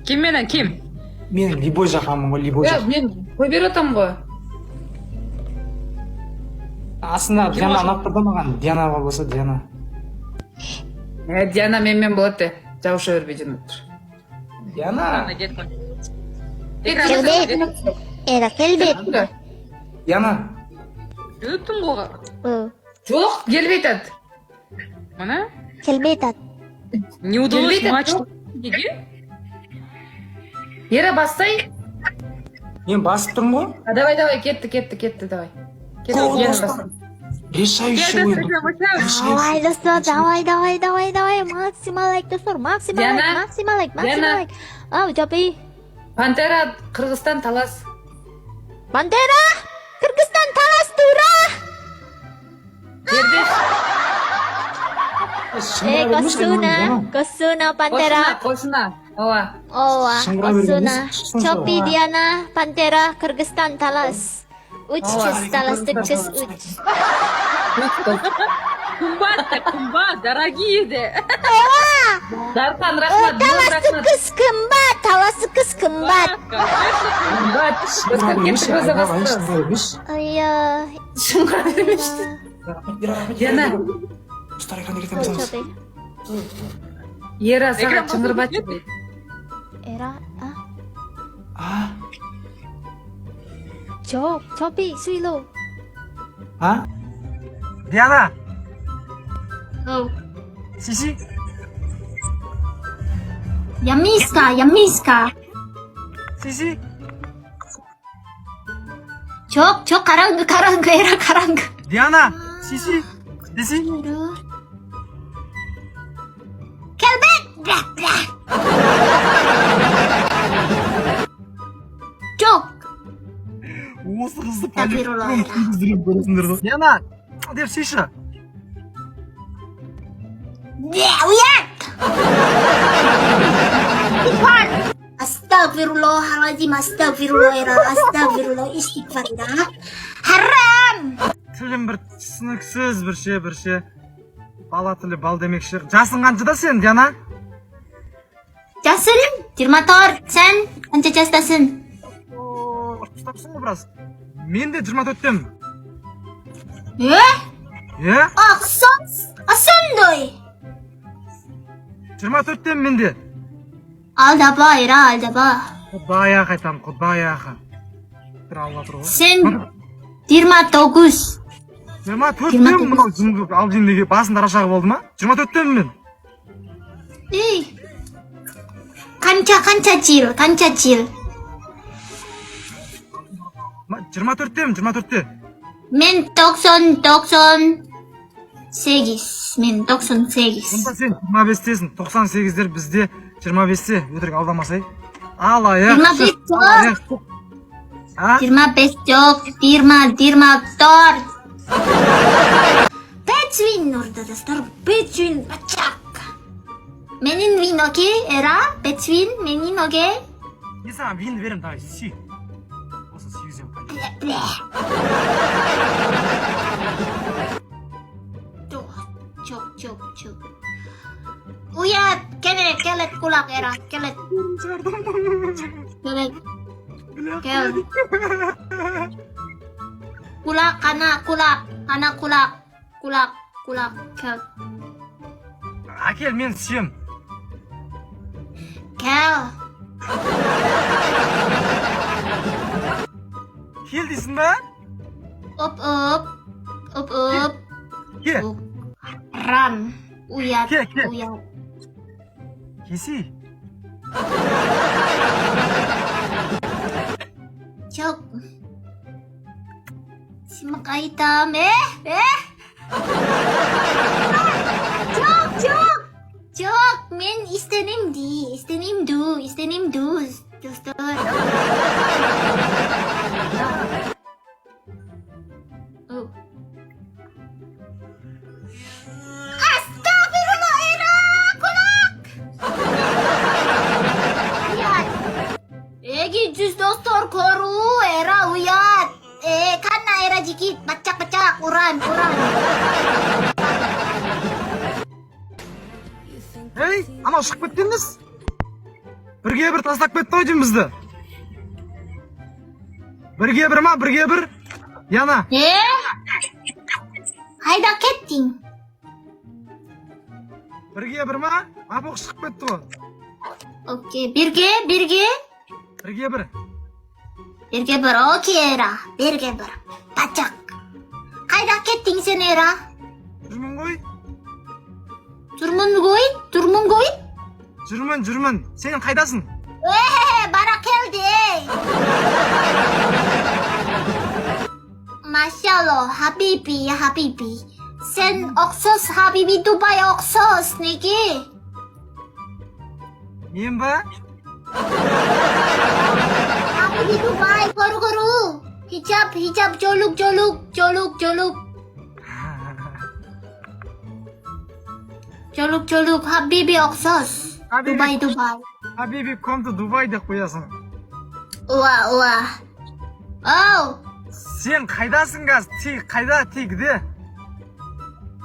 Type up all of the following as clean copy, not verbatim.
Kim менен kim? Men Liboy жақанмын ғой, Liboy жақ. мен қой беріп атамын ғой. Aslında Diana ұнап тұрды маған. Диана болса Диана. Диана менімен болады де. Жауша бербей жүріп тұр. Диана. Era kelbet. Диана. Өттім ғой. Жоқ, Жоқ, келбей айтады. Mana? kelbet at. Не удалось матч. Неге? Ера бастай. Мен басып тұрмын ғой. Давай, кетті, давай. Кетті, Ера бастай. Решающий ойын. Давай, максимал лайк достар, максимал лайк. Ау, жапи. Пантера, Қырғызстан, талас. Бандера, Кыргызстан талас тура. Бердеш. Косуна, Пантера. Қосына. Ова. Косуна. Чопи, Диана, Пантера, Кыргызстан талас. 300 талас, 300. Кумбат, дорогие де. Дархан, рахмат, Таласы кыз кымбат. Диана, Чопи. Ера саған чыңғырбат дейді. Era, Чопи, Суйло. Диана. Оу. Сиси. Ямиска. Сиси. Çok karanlık, Era karanlık. Диана. Сиси. Сиси. Kelbek. Çok. Осы қызды Табирула. Диана. Деп сүйші. Uyan. Astagfirullahaladzim, astagfirullah Era, astagfirullah istighfar Era. Haram. Тілім бір түсініксіз бірше. Бала тілі бал демекші. Жасың қаншада сен, Диана? Жасын 24, sen қанша жастасың? Ұштапсың ғой біраз. Мен де 24-тем. Ақсандай. 24-тем мен де. Алдaba Era, алдaba. Құдбай аға айтам, Құдбай аға. Бір алла тұр ғой. Sen 29. 24-тем мынау жүнгі алжиндегі басында арашағы болды ма? 24-тем мен. Қанша жыл? 24-тем, 24-те. Мен 98. Мен 98. Онда сен 25-тесің, 98-дер бізде 25-те. Өтірік алдамасай. Алаяқ. 25 жоқ, 24. Бэтвин орда достар, Бэтвин бачак. Менің вин окей, Era? Бэтвин, менің окей? Мен саған винді берем, давай, сүй. Осы сүйізем. Çok. Uyat, kelet kulak Era, kelet. Kel. Kulak, kulak, kel. Әкел, мен сүйем. Kel. Кел дейсің ба? Up. Ке. Ran. Uyat. Ke. Kesi. Çok. Simak aitam. Çok. Men istenim du. Dostlar. Astagfirullah Era, kulak. Uyat. Gideceğiz dostlar koru Era uyat. Kana Era jikit bacak uran. Ей, анау шығып кеткеніңіз? Birге bir tashlab ketdi ғой bizdi. Birge bir ma, birge bir. Yana. Қайда кеттің? Birge bir ma, апоқ chiqib ketdi ғой. Окей, бірге. Birge bir. Бірге бір, окей, Эра. Бірге бір. Бачақ. Қайда кеттің сен, Эра? Жүрмін ғой. Тұрмын ғой? Жүрмін. Сен қайдасың? Бара келді. Машалло, Хабиби. Сен оқсос, Хабиби, Дубай оқсос, неге? Мен ба? Хабиби, Дубай, көргіру. Хиджаб, жолук. Жолук, Хабиби оқсос. Дубай. Хабиби, come to Dubai деп қоясың. Уа. Оу. Сен қайдасың газ? Қайда тегде?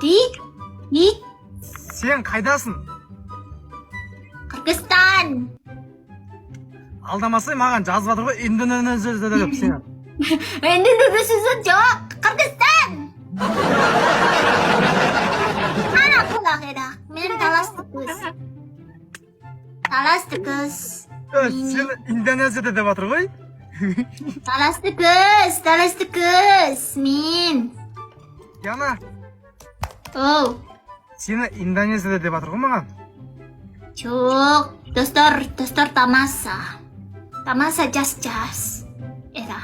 Dik? Сен қайдасың? Қырғызстан. Алдамасай маған жазып жатыр ғой Индонезияда деп сен. Индонезияда жоқ, Қырғызстан. Қара құлақ Эра, мен таласты қыз. Сен Индонезияда деп жатыр ғой. Таласты қыз, мен. Яна, Оу, сені Индонезияда деп жатыр ғой маған. жоқ, достар тамаса. Тамаса жас, Эра.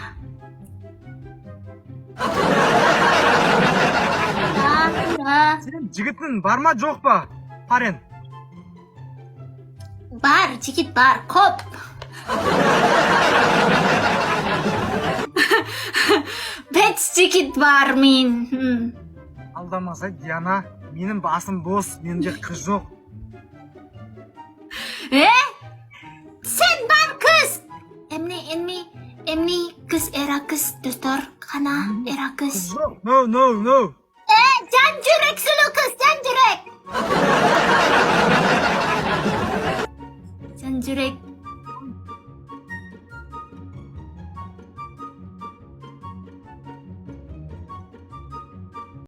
Сен жігітің бар ма жоқ па? Парен. Бар, жігіт бар, көп. Бет жігіт бар мен. Алдамасай Диана, менің басым бос, менде қыз жоқ. Sen бар қыз. Emni қыз, Эра қыз, достар, қана Эра қыз. No. Can жүрек сұлу қыз, can жүрек. Can жүрек.